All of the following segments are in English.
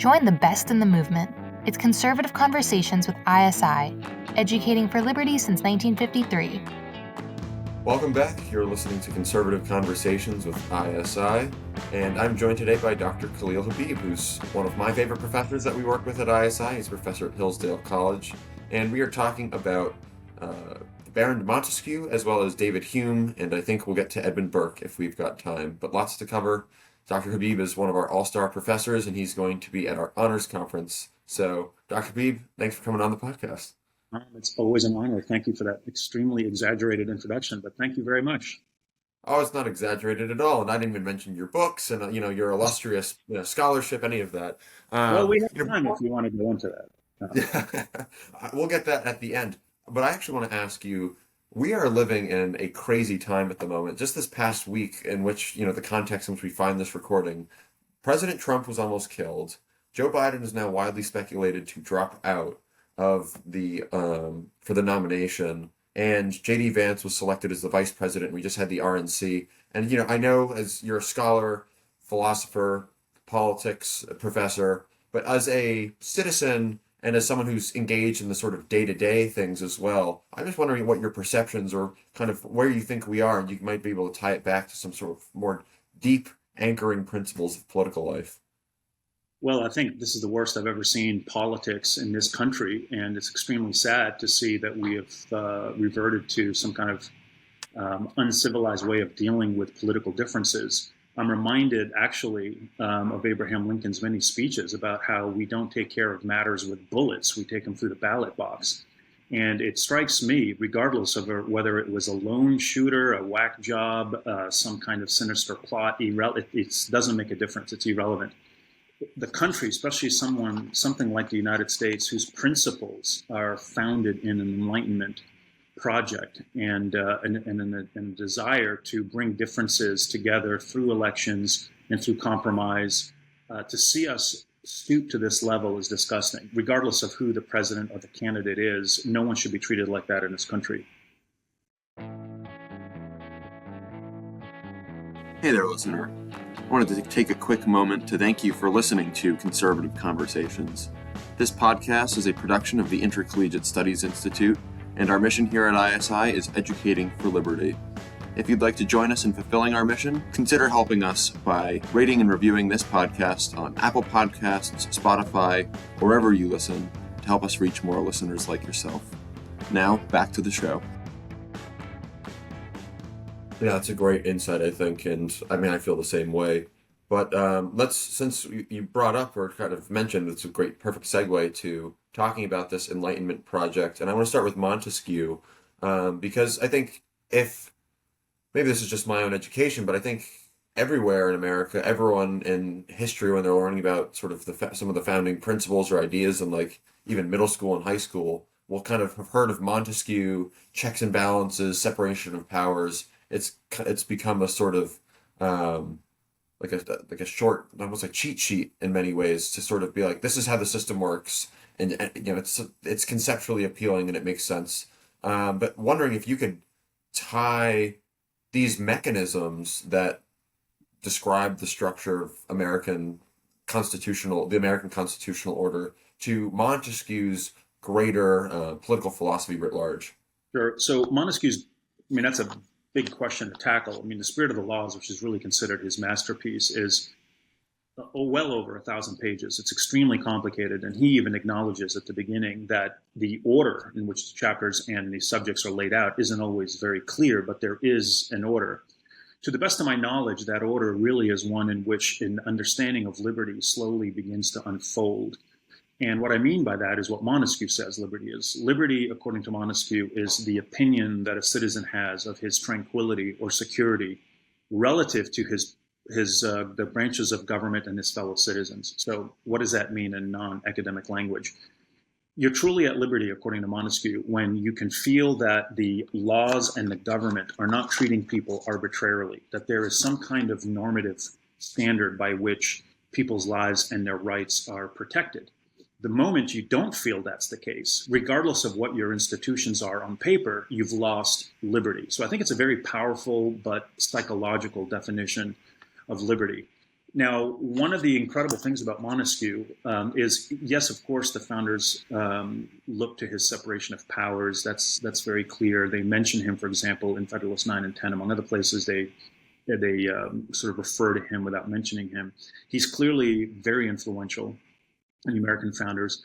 Join the best in the movement. It's Conservative Conversations with ISI, educating for liberty since 1953. Welcome back. You're listening to Conservative Conversations with ISI, and I'm joined today by Dr. Khalil Habib, who's one of my favorite professors that we work with at ISI. He's a professor at Hillsdale College, and we are talking about Baron Montesquieu as well as David Hume, and I think we'll get to Edmund Burke if we've got time, but lots to cover. Dr. Habib is one of our all-star professors, and he's going to be at our honors conference. So, Dr. Habib, thanks for coming on the podcast. It's always an honor. Thank you for that extremely exaggerated introduction, but thank you very much. Oh, it's not exaggerated at all, and I didn't even mention your books and your illustrious scholarship, any of that. Well, we have time if you want to go into that. We'll get that at the end. But I actually want to ask you, we are living in a crazy time at the moment. Just this past week, in which the context in which we find this recording, President Trump was almost killed. Joe Biden is now widely speculated to drop out of the for the nomination, and JD Vance was selected as the vice president. We just had the RNC, and I know as you're a scholar, philosopher, politics professor, but as a citizen and as someone who's engaged in the sort of day-to-day things as well, I'm just wondering what your perceptions or kind of where you think we are, and you might be able to tie it back to some sort of more deep anchoring principles of political life. Well, I think this is the worst I've ever seen politics in this country, and it's extremely sad to see that we have reverted to some kind of uncivilized way of dealing with political differences. I'm reminded, actually, of Abraham Lincoln's many speeches about how we don't take care of matters with bullets, we take them through the ballot box. And it strikes me, regardless of whether it was a lone shooter, a whack job, some kind of sinister plot, it doesn't make a difference, it's irrelevant. The country, especially something like the United States, whose principles are founded in an Enlightenment project and a desire to bring differences together through elections and through compromise, to see us stoop to this level is disgusting. Regardless of who the president or the candidate is, no one should be treated like that in this country. Hey there, listener. I wanted to take a quick moment to thank you for listening to Conservative Conversations. This podcast is a production of the Intercollegiate Studies Institute, and our mission here at ISI is educating for liberty. If you'd like to join us in fulfilling our mission, consider helping us by rating and reviewing this podcast on Apple Podcasts, Spotify, or wherever you listen, to help us reach more listeners like yourself. Now, back to the show. Yeah, that's a great insight, I think, and I feel the same way. But since you brought up or kind of mentioned, it's a perfect segue to talking about this Enlightenment project. And I want to start with Montesquieu, because I think maybe this is just my own education, but I think everywhere in America, everyone in history, when they're learning about sort of some of the founding principles or ideas in like even middle school and high school, will kind of have heard of Montesquieu, checks and balances, separation of powers. It's become a sort of like a short, almost like cheat sheet in many ways, to sort of be like, this is how the system works, and it's conceptually appealing and it makes sense. But wondering if you could tie these mechanisms that describe the structure of the American constitutional order to Montesquieu's greater political philosophy writ large. Sure. So Montesquieu's, that's a big question to tackle. The Spirit of the Laws, which is really considered his masterpiece, is well over 1,000 pages. It's extremely complicated, and he even acknowledges at the beginning that the order in which the chapters and the subjects are laid out isn't always very clear, but there is an order. To the best of my knowledge, that order really is one in which an understanding of liberty slowly begins to unfold. And what I mean by that is what Montesquieu says liberty is. Liberty, according to Montesquieu, is the opinion that a citizen has of his tranquility or security relative to the branches of government and his fellow citizens. So what does that mean in non-academic language? You're truly at liberty, according to Montesquieu, when you can feel that the laws and the government are not treating people arbitrarily, that there is some kind of normative standard by which people's lives and their rights are protected. The moment you don't feel that's the case, regardless of what your institutions are on paper, you've lost liberty. So I think it's a very powerful but psychological definition of liberty. Now, one of the incredible things about Montesquieu is, yes, of course, the founders look to his separation of powers. That's very clear. They mention him, for example, in Federalist 9 and 10, among other places. They sort of refer to him without mentioning him. He's clearly very influential in the American founders.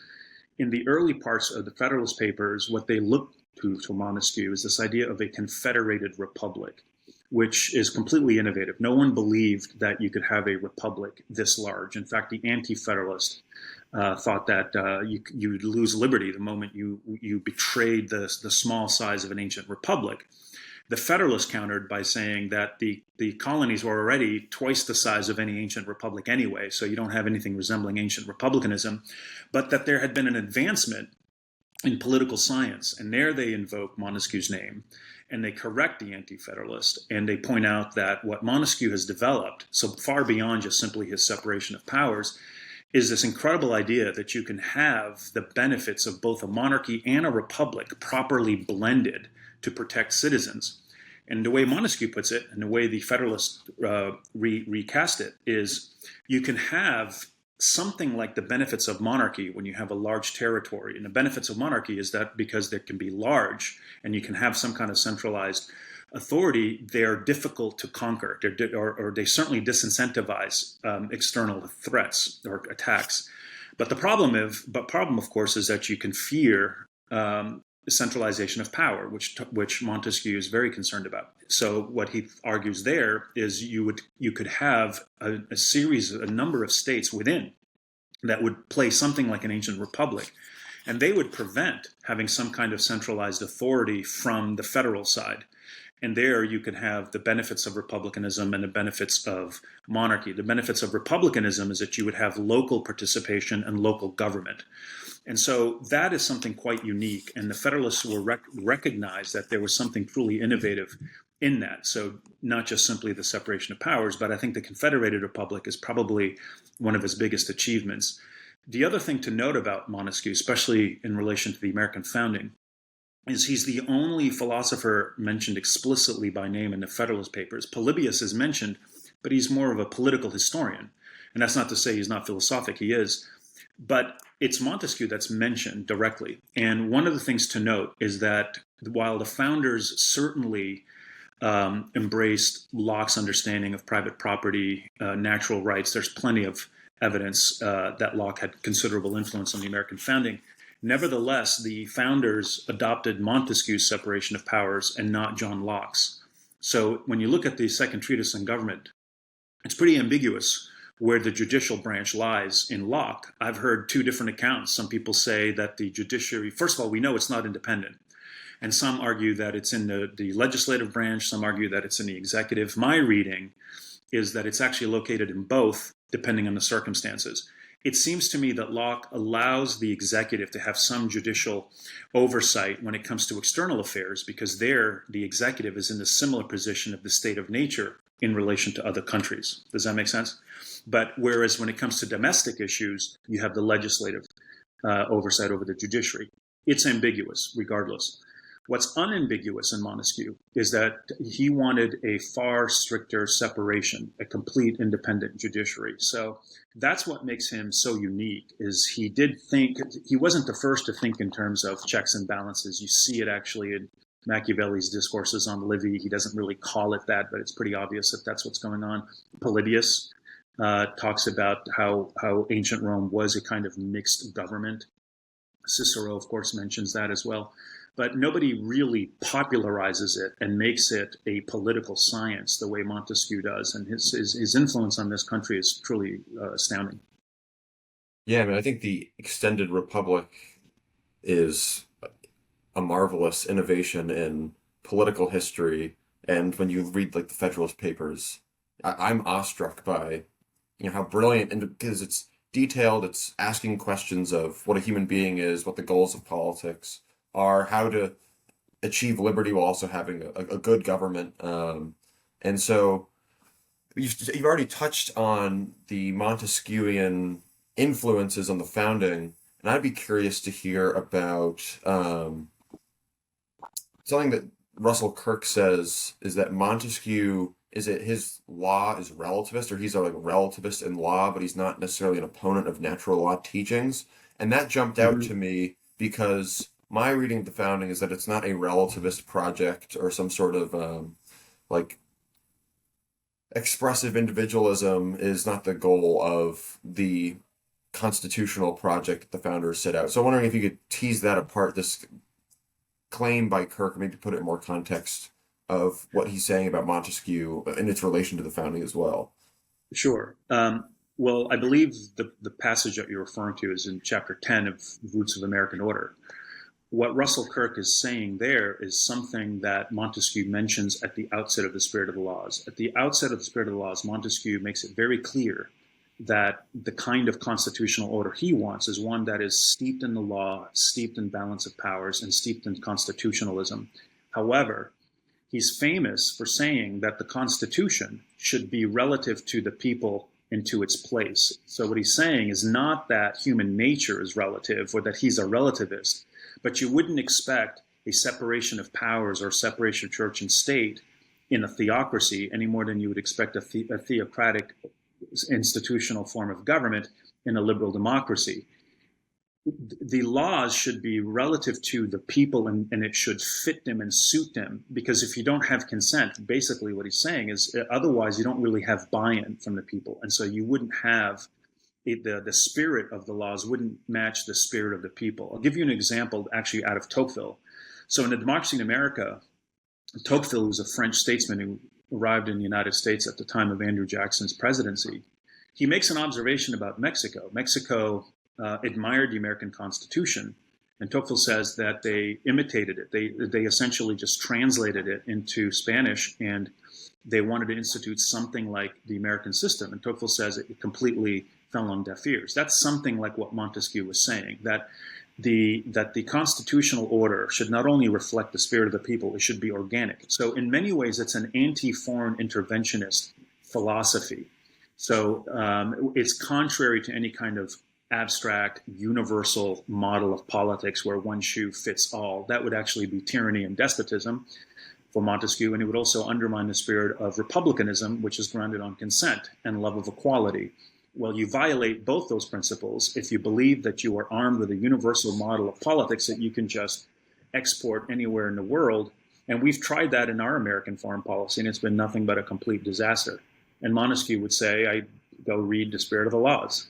In the early parts of the Federalist Papers, what they look to Montesquieu is this idea of a confederated republic, which is completely innovative. No one believed that you could have a republic this large. In fact, the anti-federalist thought that you would lose liberty the moment you betrayed the small size of an ancient republic. The Federalists countered by saying that the colonies were already twice the size of any ancient republic anyway, so you don't have anything resembling ancient republicanism, but that there had been an advancement in political science. And there they invoke Montesquieu's name, and they correct the anti-federalist, and they point out that what Montesquieu has developed, so far beyond just simply his separation of powers, is this incredible idea that you can have the benefits of both a monarchy and a republic properly blended to protect citizens. And the way Montesquieu puts it, and the way the Federalists recast it, is you can have something like the benefits of monarchy when you have a large territory. And the benefits of monarchy is that because they can be large and you can have some kind of centralized authority, they're difficult to conquer, or they certainly disincentivize external threats or attacks. But the problem, of course, is that you can fear centralization of power, which Montesquieu is very concerned about. So what he argues there is you could have a number of states within that would play something like an ancient republic, and they would prevent having some kind of centralized authority from the federal side. And there you could have the benefits of republicanism and the benefits of monarchy. The benefits of republicanism is that you would have local participation and local government. And so that is something quite unique. And the Federalists will recognize that there was something truly innovative in that. So not just simply the separation of powers, but I think the Confederated Republic is probably one of his biggest achievements. The other thing to note about Montesquieu, especially in relation to the American founding, is he's the only philosopher mentioned explicitly by name in the Federalist Papers. Polybius is mentioned, but he's more of a political historian. And that's not to say he's not philosophic, he is. But it's Montesquieu that's mentioned directly. And one of the things to note is that while the founders certainly embraced Locke's understanding of private property, natural rights, there's plenty of evidence that Locke had considerable influence on the American founding. Nevertheless, the founders adopted Montesquieu's separation of powers and not John Locke's. So when you look at the Second Treatise on Government, it's pretty ambiguous where the judicial branch lies in Locke. I've heard two different accounts. Some people say that the judiciary, first of all, we know it's not independent. And some argue that it's in the legislative branch. Some argue that it's in the executive. My reading is that it's actually located in both, depending on the circumstances. It seems to me that Locke allows the executive to have some judicial oversight when it comes to external affairs, because there the executive is in a similar position of the state of nature in relation to other countries. Does that make sense? But whereas when it comes to domestic issues, you have the legislative oversight over the judiciary. It's ambiguous regardless. What's unambiguous in Montesquieu is that he wanted a far stricter separation, a complete independent judiciary. So that's what makes him so unique, is he did think, he wasn't the first to think in terms of checks and balances. You see it actually in Machiavelli's discourses on Livy. He doesn't really call it that, but it's pretty obvious that that's what's going on. Polybius talks about how ancient Rome was a kind of mixed government. Cicero, of course, mentions that as well. But nobody really popularizes it and makes it a political science the way Montesquieu does. And his influence on this country is truly astounding. Yeah, I mean, I think the extended republic is a marvelous innovation in political history. And when you read like the Federalist Papers, I'm awestruck by how brilliant, and because it's detailed, it's asking questions of what a human being is, what the goals of politics are, how to achieve liberty while also having a good government. And so you've already touched on the Montesquieuian influences on the founding, and I'd be curious to hear about something that Russell Kirk says is that Montesquieu is it his law is relativist, or he's a like relativist in law, but he's not necessarily an opponent of natural law teachings? And that jumped out Mhm. to me because my reading of the founding is that it's not a relativist project or some sort of like expressive individualism is not the goal of the constitutional project that the founders set out. So I'm wondering if you could tease that apart, this claim by Kirk, maybe put it in more context of what he's saying about Montesquieu and its relation to the founding as well. Sure. Well, I believe the passage that you're referring to is in chapter 10 of Roots of American Order. What Russell Kirk is saying there is something that Montesquieu mentions at the outset of the Spirit of the Laws. At the outset of the Spirit of the Laws, Montesquieu makes it very clear that the kind of constitutional order he wants is one that is steeped in the law, steeped in balance of powers, and steeped in constitutionalism. However, he's famous for saying that the Constitution should be relative to the people and to its place. So what he's saying is not that human nature is relative or that he's a relativist, but you wouldn't expect a separation of powers or separation of church and state in a theocracy any more than you would expect a theocratic institutional form of government in a liberal democracy. The laws should be relative to the people, and it should fit them and suit them, because if you don't have consent, basically what he's saying is otherwise you don't really have buy-in from the people, and so you wouldn't have the spirit of the laws wouldn't match the spirit of the people. I'll give you an example actually out of Tocqueville. So in the Democracy in America, Tocqueville was a French statesman who arrived in the United States at the time of Andrew Jackson's presidency. He makes an observation about Mexico. Mexico admired the American Constitution, and Tocqueville says that they imitated it. They essentially just translated it into Spanish, and they wanted to institute something like the American system. And Tocqueville says it completely fell on deaf ears. That's something like what Montesquieu was saying, that the constitutional order should not only reflect the spirit of the people, it should be organic. So in many ways, it's an anti-foreign interventionist philosophy. So it's contrary to any kind of abstract, universal model of politics where one shoe fits all. That would actually be tyranny and despotism for Montesquieu, and it would also undermine the spirit of republicanism, which is grounded on consent and love of equality. Well, you violate both those principles if you believe that you are armed with a universal model of politics that you can just export anywhere in the world. And we've tried that in our American foreign policy, and it's been nothing but a complete disaster. And Montesquieu would say, I go read The Spirit of the Laws.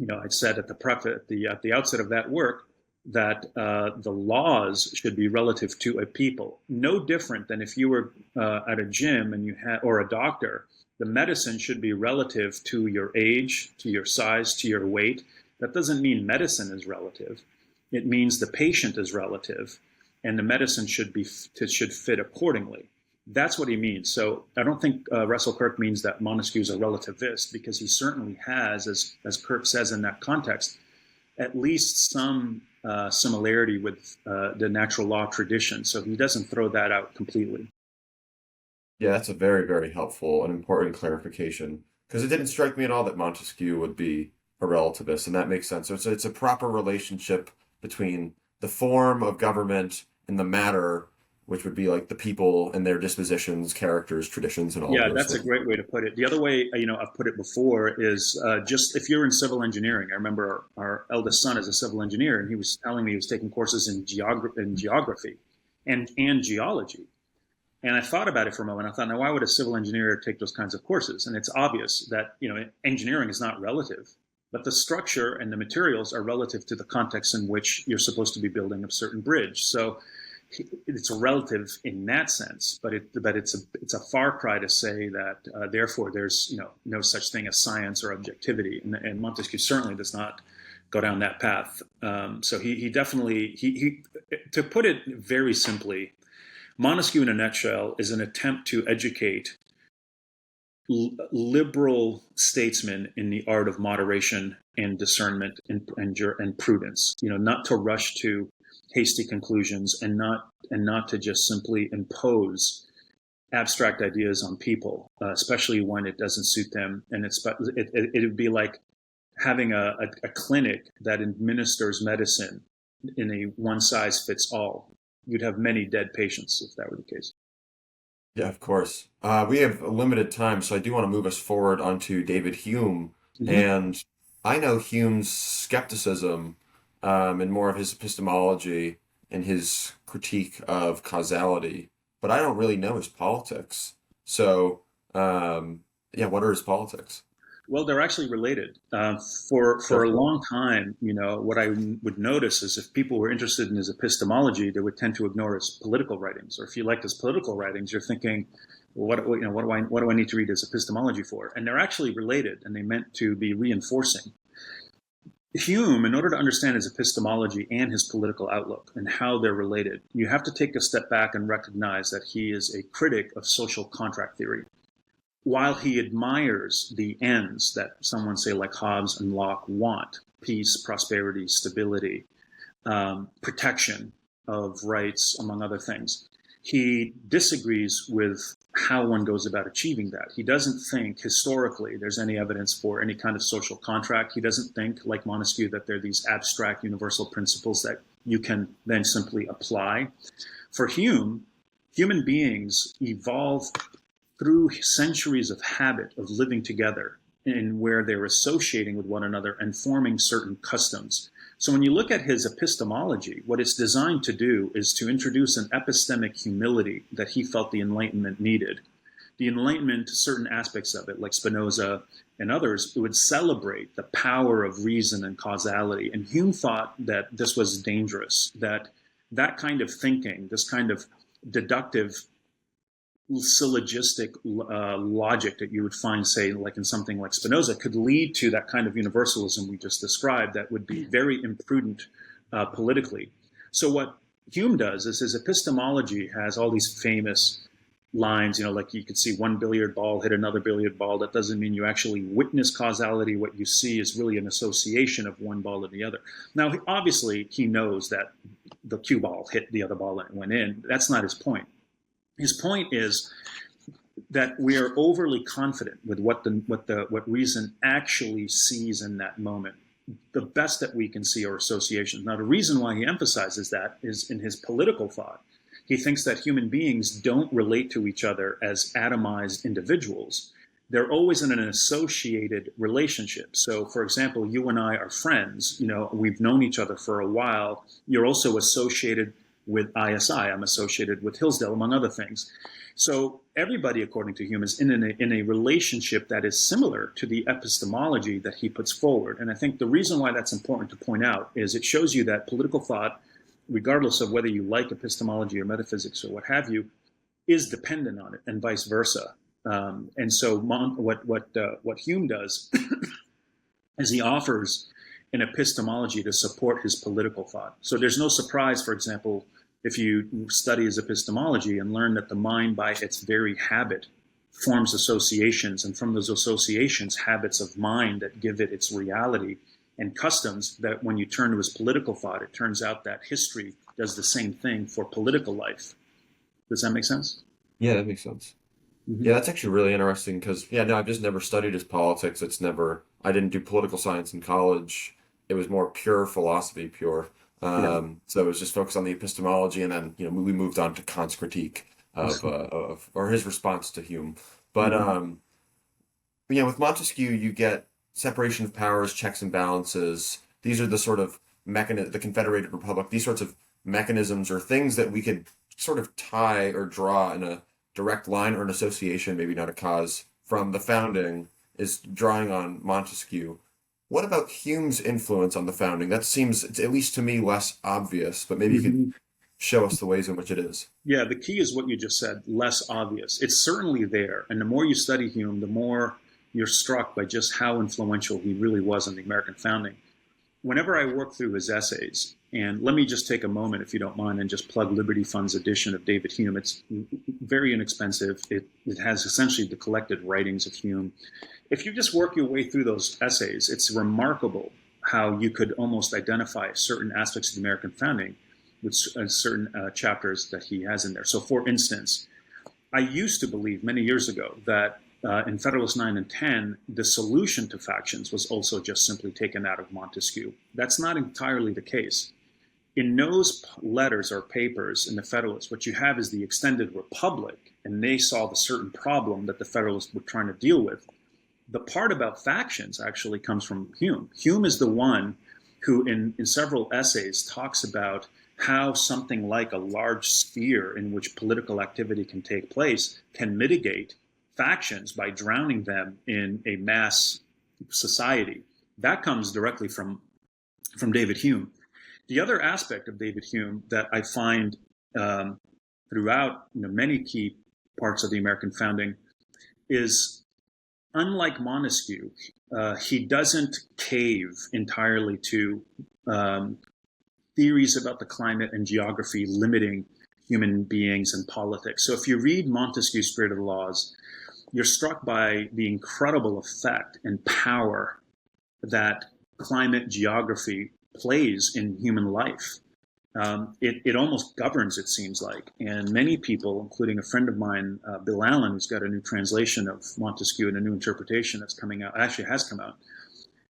I said at the outset of that work that the laws should be relative to a people. No different than if you were at a gym and or a doctor. The medicine should be relative to your age, to your size, to your weight. That doesn't mean medicine is relative. It means the patient is relative, and the medicine should fit accordingly. That's what he means. So I don't think Russell Kirk means that Montesquieu is a relativist, because he certainly has, as Kirk says in that context, at least some similarity with the natural law tradition. So he doesn't throw that out completely. Yeah, that's a very, very helpful and important clarification because it didn't strike me at all that Montesquieu would be a relativist, and that makes sense. So it's a proper relationship between the form of government and the matter, which would be like the people and their dispositions, characters, traditions, and all Yeah, of those that's a things. great way to put it. The other way, I've put it before is just if you're in civil engineering. I remember our eldest son is a civil engineer, and he was telling me he was taking courses in geography and geology. And I thought about it for a moment. I thought, now, why would a civil engineer take those kinds of courses? And it's obvious that, engineering is not relative, but the structure and the materials are relative to the context in which you're supposed to be building a certain bridge. So it's relative in that sense, but it's a far cry to say that therefore there's no such thing as science or objectivity, and Montesquieu certainly does not go down that path. So he definitely to put it very simply, Montesquieu in a nutshell is an attempt to educate liberal statesmen in the art of moderation and discernment and prudence. Not to rush to hasty conclusions, and not to just simply impose abstract ideas on people, especially when it doesn't suit them. And it would be like having a clinic that administers medicine in a one size fits all. You'd have many dead patients if that were the case. Yeah, of course. We have a limited time, so I do want to move us forward onto David Hume. Hmm. And I know Hume's skepticism, and more of his epistemology and his critique of causality, but I don't really know his politics. So, yeah, what are his politics? Well, they're actually related. For Sure. a long time, what I would notice is if people were interested in his epistemology, they would tend to ignore his political writings. Or if you liked his political writings, you're thinking, well, what do I need to read his epistemology for? And they're actually related, and they meant to be reinforcing. Hume, in order to understand his epistemology and his political outlook and how they're related, you have to take a step back and recognize that he is a critic of social contract theory. While he admires the ends that someone, say, like Hobbes and Locke, want: peace, prosperity, stability, protection of rights, among other things, he disagrees with how one goes about achieving that. He doesn't think historically there's any evidence for any kind of social contract. He doesn't think, like Montesquieu, that there are these abstract universal principles that you can then simply apply. For Hume, human beings evolve through centuries of habit of living together, in where they're associating with one another and forming certain customs. So when you look at his epistemology, what it's designed to do is to introduce an epistemic humility that he felt the Enlightenment needed. The Enlightenment, certain aspects of it, like Spinoza and others, it would celebrate the power of reason and causality. And Hume thought that this was dangerous, that that kind of thinking, this kind of deductive syllogistic logic that you would find, say, like in something like Spinoza, could lead to that kind of universalism we just described that would be very imprudent politically. So what Hume does is his epistemology has all these famous lines, like you could see one billiard ball hit another billiard ball. That doesn't mean you actually witness causality. What you see is really an association of one ball and the other. Now, obviously, he knows that the cue ball hit the other ball and it went in. That's not his point. His point is that we are overly confident with what reason actually sees in that moment. The best that we can see are associations. Now, the reason why he emphasizes that is in his political thought. He thinks that human beings don't relate to each other as atomized individuals. They're always in an associated relationship. So, for example, you and I are friends. We've known each other for a while. You're also associated with ISI. I'm associated with Hillsdale, among other things. So everybody, according to Hume, is in a relationship that is similar to the epistemology that he puts forward. And I think the reason why that's important to point out is it shows you that political thought, regardless of whether you like epistemology or metaphysics or what have you, is dependent on it, and vice versa. And so what Hume does is he offers an epistemology to support his political thought. So there's no surprise, for example, if you study his epistemology and learn that the mind, by its very habit, forms associations, and from those associations, habits of mind that give it its reality, and customs that when you turn to his political thought, it turns out that history does the same thing for political life. Does that make sense? Yeah, that makes sense. Mm-hmm. Yeah, that's actually really interesting because, yeah, no, I've just never studied his politics. I didn't do political science in college. It was more pure philosophy, pure. Yeah. So it was just focused on the epistemology, and then, we moved on to Kant's critique or his response to Hume. But, Mm-hmm. yeah, with Montesquieu, you get separation of powers, checks and balances. These are the sort of the Confederated Republic, these sorts of mechanisms or things that we could sort of tie or draw in a direct line or an association, maybe not a cause, from the founding is drawing on Montesquieu. What about Hume's influence on the founding? That seems, at least to me, less obvious, but maybe you could Mm-hmm. show us the ways in which it is. Yeah, the key is what you just said, less obvious. It's certainly there. And the more you study Hume, the more you're struck by just how influential he really was in the American founding. Whenever I work through his essays, and let me just take a moment, if you don't mind, and just plug Liberty Fund's edition of David Hume. It's very inexpensive. It has essentially the collected writings of Hume. If you just work your way through those essays, it's remarkable how you could almost identify certain aspects of the American founding with certain chapters that he has in there. So, for instance, I used to believe many years ago that in Federalist 9 and 10, the solution to factions was also just simply taken out of Montesquieu. That's not entirely the case. in those letters or papers in the Federalists, what you have is the extended republic, and they solve a certain problem that the Federalists were trying to deal with. The part about factions actually comes from Hume. Hume is the one who, in several essays, talks about how something like a large sphere in which political activity can take place can mitigate factions by drowning them in a mass society. That comes directly from David Hume. The other aspect of David Hume that I find throughout many key parts of the American founding is, unlike Montesquieu, he doesn't cave entirely to theories about the climate and geography limiting human beings and politics. So if you read Montesquieu's Spirit of the Laws, you're struck by the incredible effect and power that climate geography plays in human life. It almost governs, it seems like. And many people, including a friend of mine, Bill Allen, who's got a new translation of Montesquieu and a new interpretation that's coming out, actually has come out.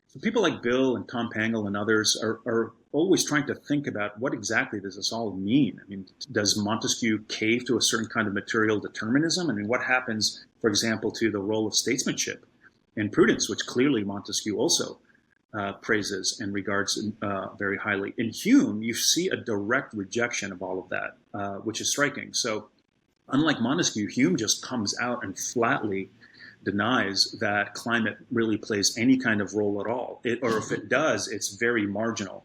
So people like Bill and Tom Pangle and others are always trying to think about what exactly does this all mean? I mean, does Montesquieu cave to a certain kind of material determinism? I mean, what happens, for example, to the role of statesmanship and prudence, which clearly Montesquieu also praises and regards very highly. In Hume, you see a direct rejection of all of that, which is striking. So unlike Montesquieu, Hume just comes out and flatly denies that climate really plays any kind of role at all. Or if it does, it's very marginal.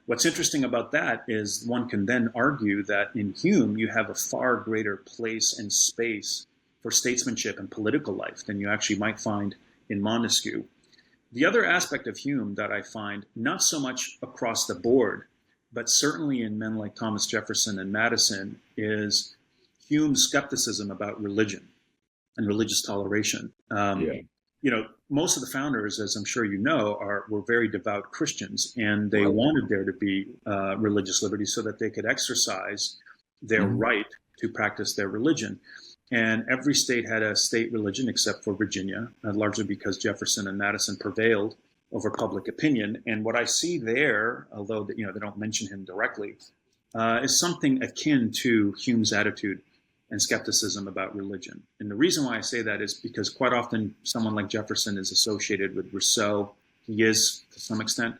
What's interesting about that is one can then argue that in Hume, you have a far greater place and space for statesmanship and political life than you actually might find in Montesquieu. The other aspect of Hume that I find, not so much across the board, but certainly in men like Thomas Jefferson and Madison, is Hume's skepticism about religion and religious toleration. Most of the founders, as I'm sure you know, were very devout Christians, and they wanted there to be religious liberty so that they could exercise their right to practice their religion. And every state had a state religion except for Virginia, largely because Jefferson and Madison prevailed over public opinion. And what I see there, although they don't mention him directly, is something akin to Hume's attitude and skepticism about religion. And the reason why I say that is because quite often someone like Jefferson is associated with Rousseau. He is to some extent.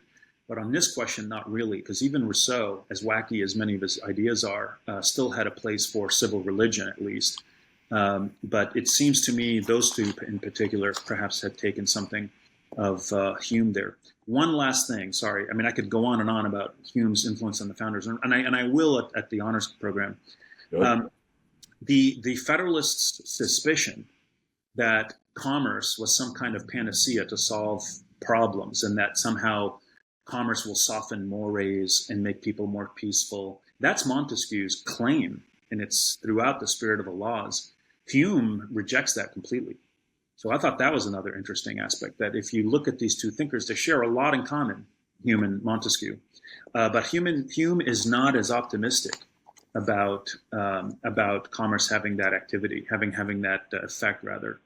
But on this question, not really, because even Rousseau, as wacky as many of his ideas are, still had a place for civil religion, at least. But it seems to me those two in particular perhaps had taken something of Hume there. One last thing, sorry. I mean, I could go on and on about Hume's influence on the founders, and I will at the honors program. The Federalists' suspicion that commerce was some kind of panacea to solve problems and that somehow commerce will soften mores and make people more peaceful, that's Montesquieu's claim, and it's throughout the Spirit of the Laws. Hume rejects that completely. So I thought that was another interesting aspect, that if you look at these two thinkers, they share a lot in common, Hume and Montesquieu. But Hume is not as optimistic about commerce having that activity, having that effect, rather.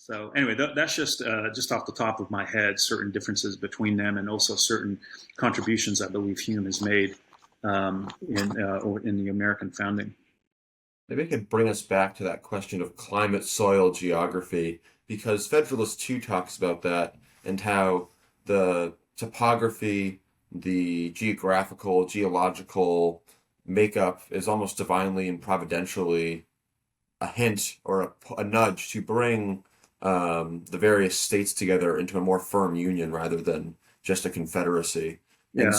So anyway, that's just off the top of my head, certain differences between them, and also certain contributions I believe Hume has made in the American founding. Maybe I could bring us back to that question of climate, soil, geography, because Federalist 2 talks about that and how the topography, the geological makeup is almost divinely and providentially a hint or a nudge to bring the various states together into a more firm union rather than just a confederacy. Yeah.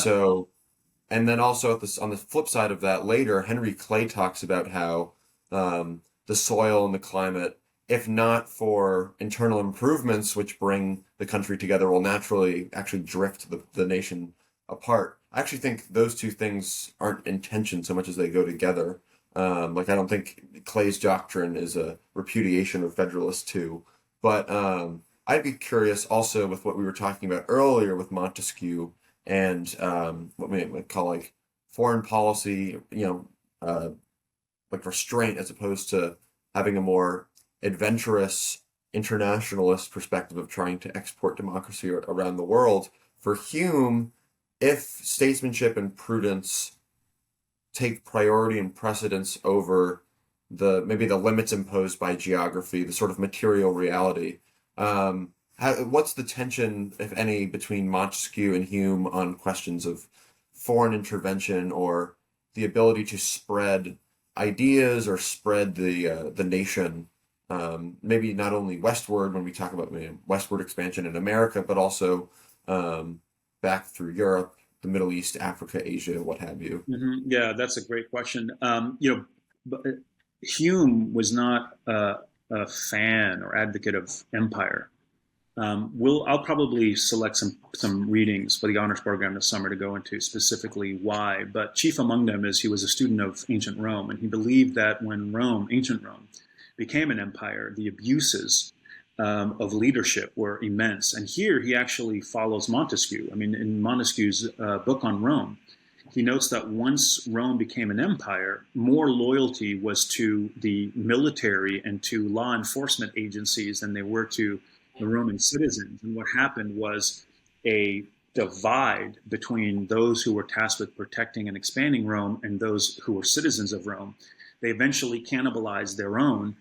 And then also on the flip side of that, later, Henry Clay talks about how the soil and the climate, if not for internal improvements which bring the country together, will naturally actually drift the nation apart. I actually think those two things aren't in tension so much as they go together. I don't think Clay's doctrine is a repudiation of Federalist 2. But I'd be curious also with what we were talking about earlier with Montesquieu and what we might call like foreign policy, like restraint as opposed to having a more adventurous internationalist perspective of trying to export democracy around the world. For Hume, if statesmanship and prudence take priority and precedence over maybe the limits imposed by geography, the sort of material reality. What's the tension, if any, between Montesquieu and Hume on questions of foreign intervention or the ability to spread ideas or spread the nation, maybe not only westward when we talk about westward expansion in America, but also back through Europe, the Middle East, Africa, Asia, what have you? Yeah, that's a great question. Hume was not a fan or advocate of empire. I'll probably select some readings for the honors program this summer to go into specifically why. But chief among them is he was a student of ancient Rome, and he believed that when ancient Rome, became an empire, the abuses of leadership were immense. And here he actually follows Montesquieu. I mean, in Montesquieu's book on Rome, he notes that once Rome became an empire, more loyalty was to the military and to law enforcement agencies than they were to the Roman citizens. And what happened was a divide between those who were tasked with protecting and expanding Rome and those who were citizens of Rome. They eventually cannibalized their own.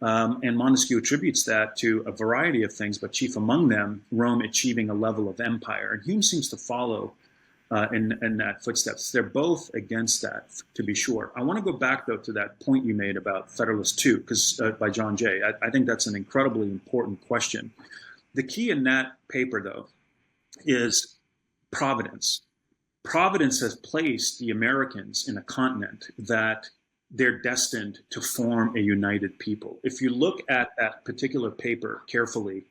And Montesquieu attributes that to a variety of things, but chief among them, Rome achieving a level of empire. And Hume seems to follow in that footsteps. They're both against that, to be sure. I want to go back, though, to that point you made about Federalist 2, because by John Jay. I think that's an incredibly important question. The key in that paper, though, is providence. Providence has placed the Americans in a continent that they're destined to form a united people. If you look at that particular paper carefully,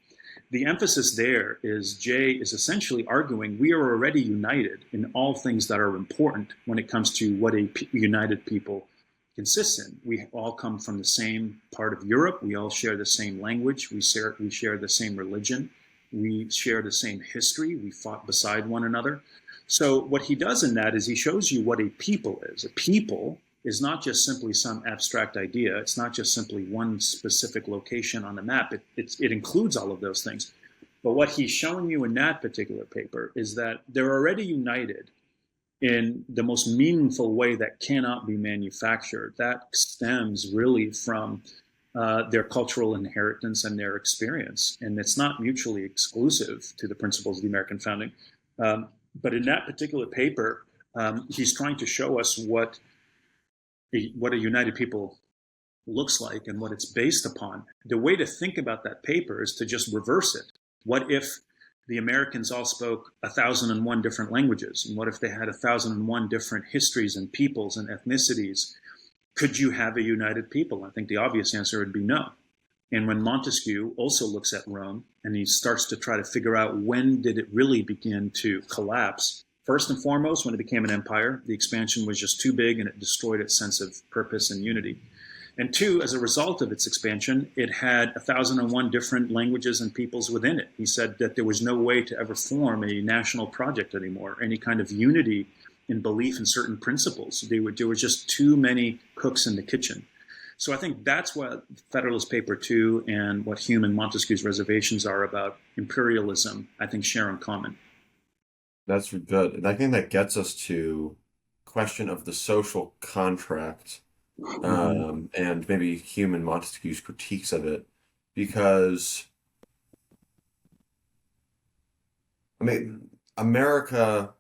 the emphasis there is Jay is essentially arguing we are already united in all things that are important when it comes to what a united people consists in. We all come from the same part of Europe. We all share the same language. We share the same religion. We share the same history. We fought beside one another. So what he does in that is he shows you what a people is. A people is not just simply some abstract idea. It's not just simply one specific location on the map. It includes all of those things. But what he's showing you in that particular paper is that they're already united in the most meaningful way that cannot be manufactured. That stems really from their cultural inheritance and their experience. And it's not mutually exclusive to the principles of the American founding. But in that particular paper, he's trying to show us what a united people looks like and what it's based upon. The way to think about that paper is to just reverse it. What if the Americans all spoke 1,001 different languages? And what if they had 1,001 different histories and peoples and ethnicities? Could you have a united people? I think the obvious answer would be no. And when Montesquieu also looks at Rome and he starts to try to figure out when did it really begin to collapse, first and foremost, when it became an empire, the expansion was just too big and it destroyed its sense of purpose and unity. And two, as a result of its expansion, it had 1,001 different languages and peoples within it. He said that there was no way to ever form a national project anymore, any kind of unity in belief in certain principles. There were just too many cooks in the kitchen. So I think that's what Federalist Paper 2 and what Hume and Montesquieu's reservations are about imperialism, I think, share in common. That's good. And I think that gets us to question of the social contract, and maybe Hume and Montesquieu's critiques of it, because I mean, America,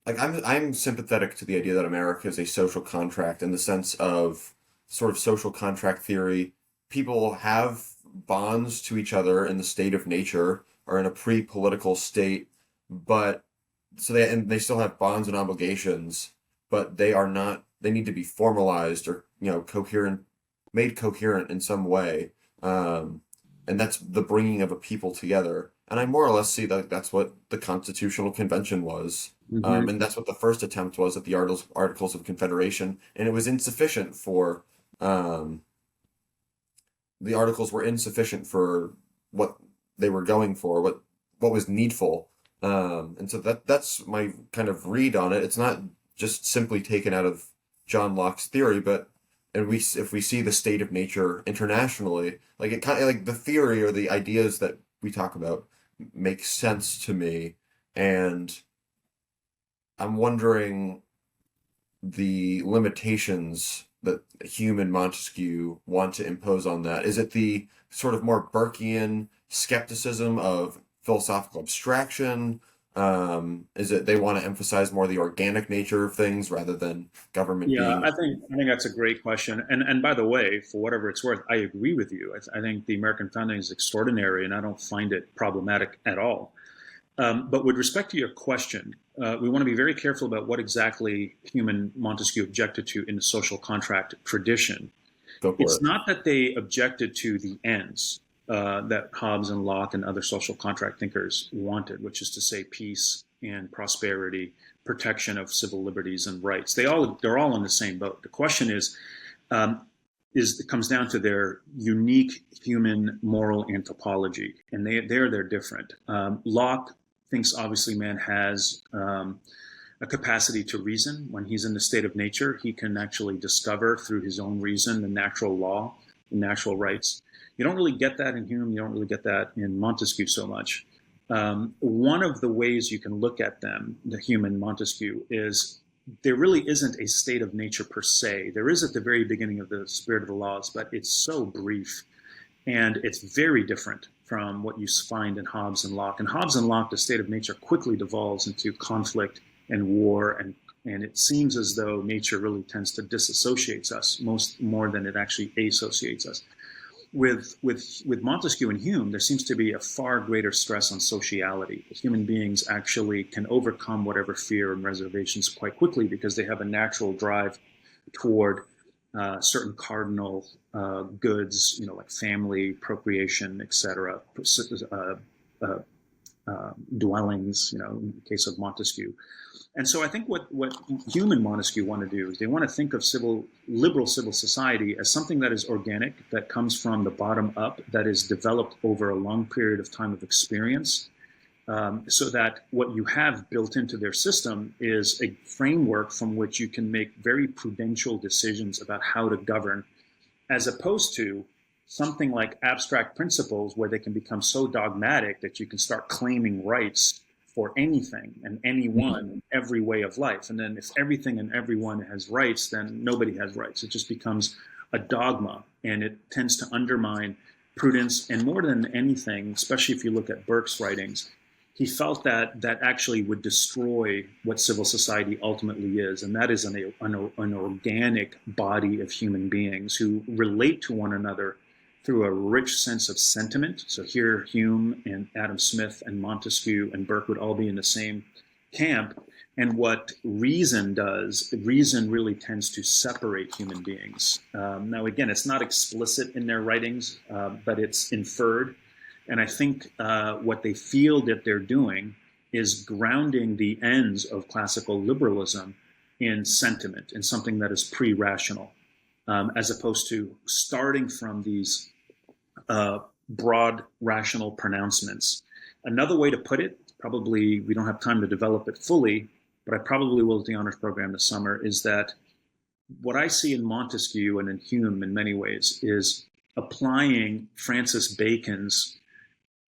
like I'm sympathetic to the idea that America is a social contract in the sense of sort of social contract theory. People have bonds to each other in the state of nature or in a pre-political state, but they still have bonds and obligations, but they need to be formalized or made coherent in some way, and that's the bringing of a people together. And I more or less see that that's what the Constitutional Convention was, and that's what the first attempt was at the Articles of Confederation, and it was insufficient for the articles were insufficient for what they were going for, what was needful. And so that's my kind of read on it. It's not just simply taken out of John Locke's theory, but if we see the state of nature internationally, like it kind of like the theory or the ideas that we talk about make sense to me, and I'm wondering the limitations that Hume and Montesquieu want to impose on that? Is it the sort of more Burkean skepticism of philosophical abstraction? Is it they want to emphasize more the organic nature of things rather than government Yeah, being? I think that's a great question. And by the way, for whatever it's worth, I agree with you. I think the American founding is extraordinary, and I don't find it problematic at all. But with respect to your question, we want to be very careful about what exactly Hume and Montesquieu objected to in the social contract tradition. Go for It's it. not that they objected to the ends that Hobbes and Locke and other social contract thinkers wanted, which is to say peace and prosperity, protection of civil liberties and rights. They're all in the same boat. The question um, is it comes down to their unique human moral anthropology, and they're different. Locke thinks obviously man has a capacity to reason. When he's in the state of nature, he can actually discover through his own reason the natural law, the natural rights. You don't really get that in Hume. You don't really get that in Montesquieu so much. One of the ways you can look at them, the Hume and Montesquieu, is there really isn't a state of nature per se. There is at the very beginning of the Spirit of the Laws, but it's so brief and it's very different from what you find in Hobbes and Locke. In Hobbes and Locke, the state of nature quickly devolves into conflict and war, and it seems as though nature really tends to disassociate us more than it actually associates us. With Montesquieu and Hume, there seems to be a far greater stress on sociality. Human beings actually can overcome whatever fear and reservations quite quickly because they have a natural drive toward certain cardinal goods, like family, procreation, etc., dwellings, in the case of Montesquieu. And so I think what Hume and Montesquieu want to do is they want to think of liberal civil society as something that is organic, that comes from the bottom up, that is developed over a long period of time of experience, so that what you have built into their system is a framework from which you can make very prudential decisions about how to govern, as opposed to something like abstract principles where they can become so dogmatic that you can start claiming rights for anything and anyone, every way of life. And then if everything and everyone has rights, then nobody has rights. It just becomes a dogma, and it tends to undermine prudence. And more than anything, especially if you look at Burke's writings, he felt that that actually would destroy what civil society ultimately is, and that is an organic body of human beings who relate to one another through a rich sense of sentiment. So here, Hume and Adam Smith and Montesquieu and Burke would all be in the same camp. And what reason does, reason really tends to separate human beings. Now, again, it's not explicit in their writings, but it's inferred. And I think what they feel that they're doing is grounding the ends of classical liberalism in sentiment, in something that is pre-rational, as opposed to starting from these broad rational pronouncements. Another way to put it, probably we don't have time to develop it fully, but I probably will at the honors program this summer, is that what I see in Montesquieu and in Hume in many ways is applying Francis Bacon's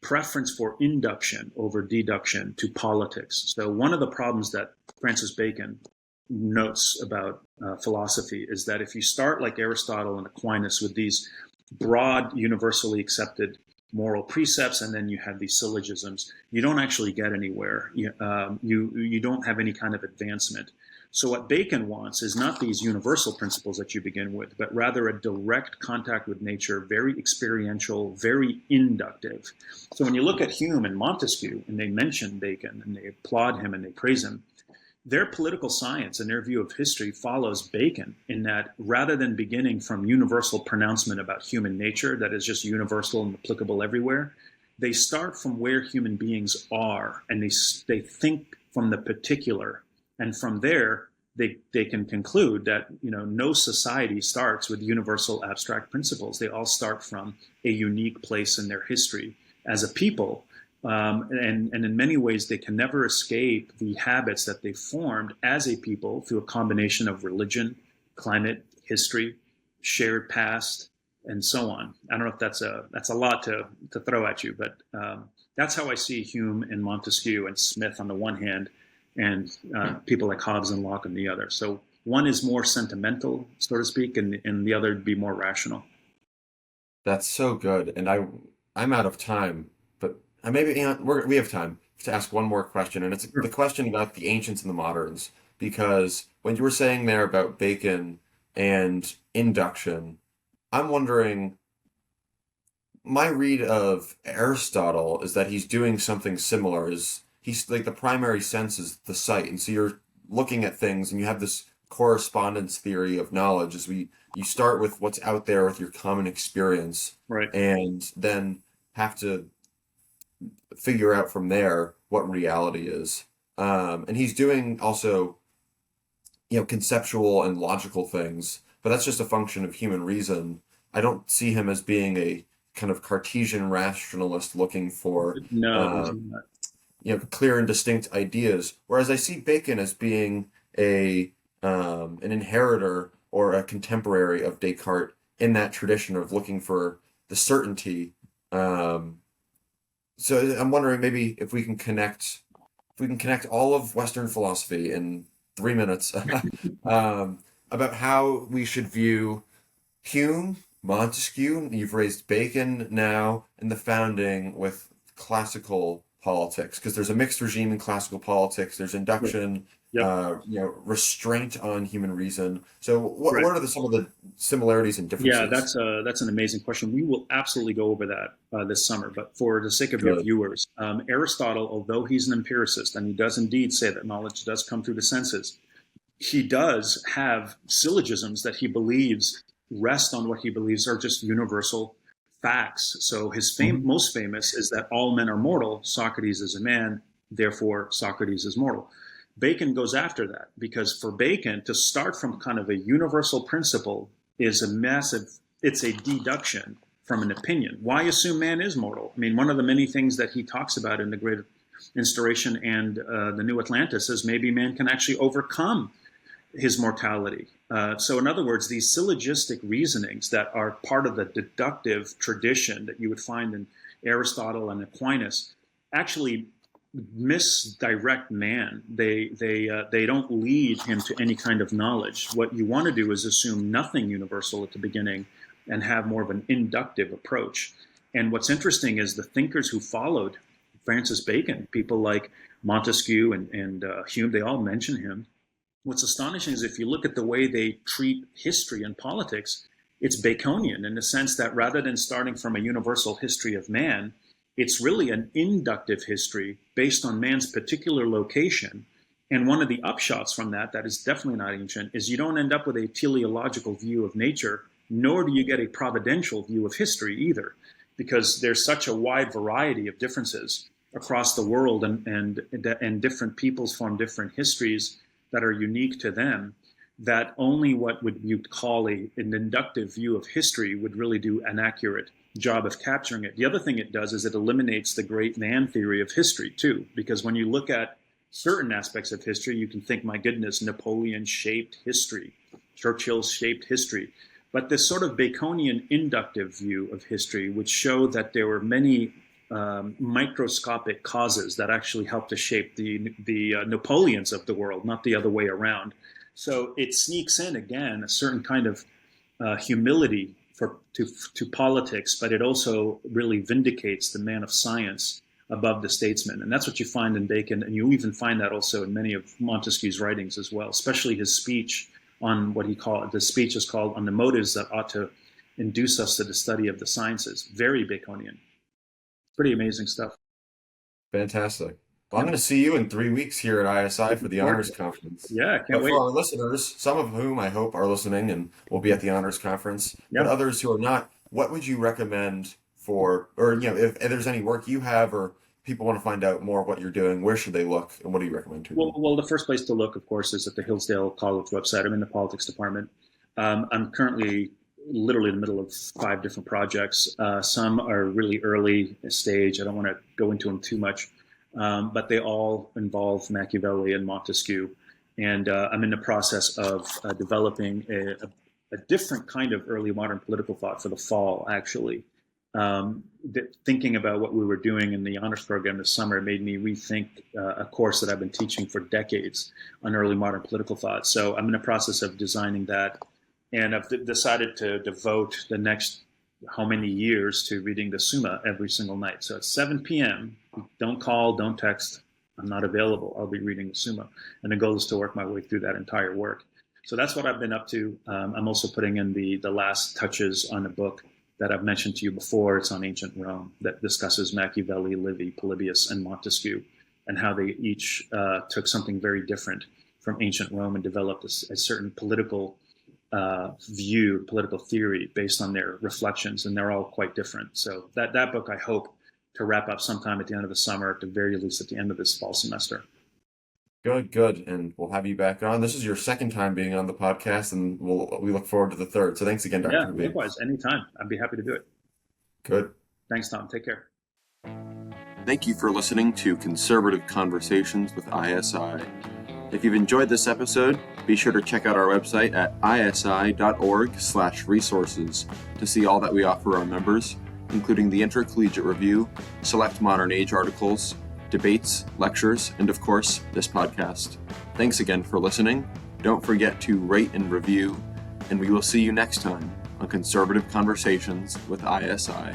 preference for induction over deduction to politics. So one of the problems that Francis Bacon notes about philosophy is that if you start like Aristotle and Aquinas with these broad, universally accepted moral precepts, and then you have these syllogisms, you don't actually get anywhere. You don't have any kind of advancement. So what Bacon wants is not these universal principles that you begin with, but rather a direct contact with nature, very experiential, very inductive. So when you look at Hume and Montesquieu, and they mention Bacon, and they applaud him and they praise him, their political science and their view of history follows Bacon in that rather than beginning from universal pronouncement about human nature that is just universal and applicable everywhere, they start from where human beings are, and they think from the particular. And from there, they can conclude that no society starts with universal abstract principles. They all start from a unique place in their history as a people. And in many ways, they can never escape the habits that they formed as a people through a combination of religion, climate, history, shared past, and so on. I don't know if that's a lot to throw at you, but that's how I see Hume and Montesquieu and Smith on the one hand, and people like Hobbes and Locke on the other. So One is more sentimental, so to speak, and the other would be more rational. That's so good. And I'm out of time, but maybe we have time to ask one more question, and it's the question about the ancients and the moderns. Because when you were saying there about Bacon and induction, I'm wondering, my read of Aristotle is that he's doing something similar. Is he's like the primary sense is the sight, and so you're looking at things, and you have this correspondence theory of knowledge. You start with what's out there with your common experience, Right. and then have to figure out from there what reality is. And he's doing also, conceptual and logical things, but that's just a function of human reason. I don't see him as being a kind of Cartesian rationalist looking for No, he's not. clear and distinct ideas. Whereas I see Bacon as being an inheritor or a contemporary of Descartes in that tradition of looking for the certainty. So I'm wondering maybe if we can connect all of Western philosophy in 3 minutes about how we should view Hume, Montesquieu. You've raised Bacon now, and the founding with classical politics, because there's a mixed regime in classical politics. There's induction, Yep. restraint on human reason. So what Right. what are some of the similarities and Yeah, differences? that's an amazing question. We will absolutely go over that this summer. But for the sake of your Good. viewers, Aristotle, although he's an empiricist, and he does indeed say that knowledge does come through the senses, he does have syllogisms that he believes rest on what he believes are just universal facts. So his Mhm. most famous is that all men are mortal. Socrates is a man, therefore Socrates is mortal. Bacon goes after that because for Bacon to start from kind of a universal principle is a massive, it's a deduction from an opinion. Why assume man is mortal? I mean, one of the many things that he talks about in the Great Instauration and the New Atlantis is maybe man can actually overcome his mortality. So, in other words, these syllogistic reasonings that are part of the deductive tradition that you would find in Aristotle and Aquinas actually misdirect man. They don't lead him to any kind of knowledge. What you want to do is assume nothing universal at the beginning and have more of an inductive approach. And what's interesting is the thinkers who followed Francis Bacon, people like Montesquieu and Hume, they all mention him. What's astonishing is if you look at the way they treat history and politics, it's Baconian in the sense that rather than starting from a universal history of man, it's really an inductive history based on man's particular location. And one of the upshots from that is definitely not ancient, is you don't end up with a teleological view of nature, nor do you get a providential view of history either, because there's such a wide variety of differences across the world, and different peoples form different histories that are unique to them, that only what would you call an inductive view of history would really do an accurate job of capturing it. The other thing it does is it eliminates the great man theory of history too, because when you look at certain aspects of history, you can think, my goodness, Napoleon shaped history, Churchill shaped history. But this sort of Baconian inductive view of history would show that there were many microscopic causes that actually helped to shape the Napoleons of the world, not the other way around. So it sneaks in again a certain kind of humility to politics, but it also really vindicates the man of science above the statesman. And that's what you find in Bacon, and you even find that also in many of Montesquieu's writings as well, especially his speech on the speech is called On the Motives That Ought to Induce Us to the Study of the Sciences. Very Baconian. Pretty amazing stuff. Fantastic. Well, I'm Yep. going to see you in 3 weeks here at ISI for the honors conference. Yeah, can't But wait. for our listeners, some of whom I hope are listening and will be at the honors conference, but Yeah. others who are not, what would you recommend for, or if there's any work you have or people want to find out more of what you're doing, where should they look, and what do you recommend to them? Well, the first place to look, of course, is at the Hillsdale College website. I'm in the politics department. I'm currently literally in the middle of 5 different projects. Some are really early stage. I don't want to go into them too much, but they all involve Machiavelli and Montesquieu. And I'm in the process of developing a different kind of early modern political thought for the fall, actually. thinking about what we were doing in the honors program this summer made me rethink a course that I've been teaching for decades on early modern political thought. So I'm in the process of designing that, and I've decided to devote the next how many years to reading the Summa every single night. So at 7 p.m., don't call, don't text. I'm not available. I'll be reading the Summa. And the goal is to work my way through that entire work. So that's what I've been up to. I'm also putting in the last touches on a book that I've mentioned to you before. It's on ancient Rome that discusses Machiavelli, Livy, Polybius, and Montesquieu, and how they each took something very different from ancient Rome and developed a certain political view, political theory based on their reflections, and they're all quite different. So that book I hope to wrap up sometime at the end of the summer, at the very least at the end of this fall semester. Good. And we'll have you back on. This is your second time being on the podcast, and we look forward to the third. So thanks again, Dr. Yeah, Habib. likewise, anytime. I'd be happy to do it. Good. Thanks, Tom. Take care. Thank you for listening to Conservative Conversations with ISI. If you've enjoyed this episode, be sure to check out our website at isi.org/resources to see all that we offer our members, including the Intercollegiate Review, select modern age articles, debates, lectures, and of course, this podcast. Thanks again for listening. Don't forget to rate and review, and we will see you next time on Conservative Conversations with ISI.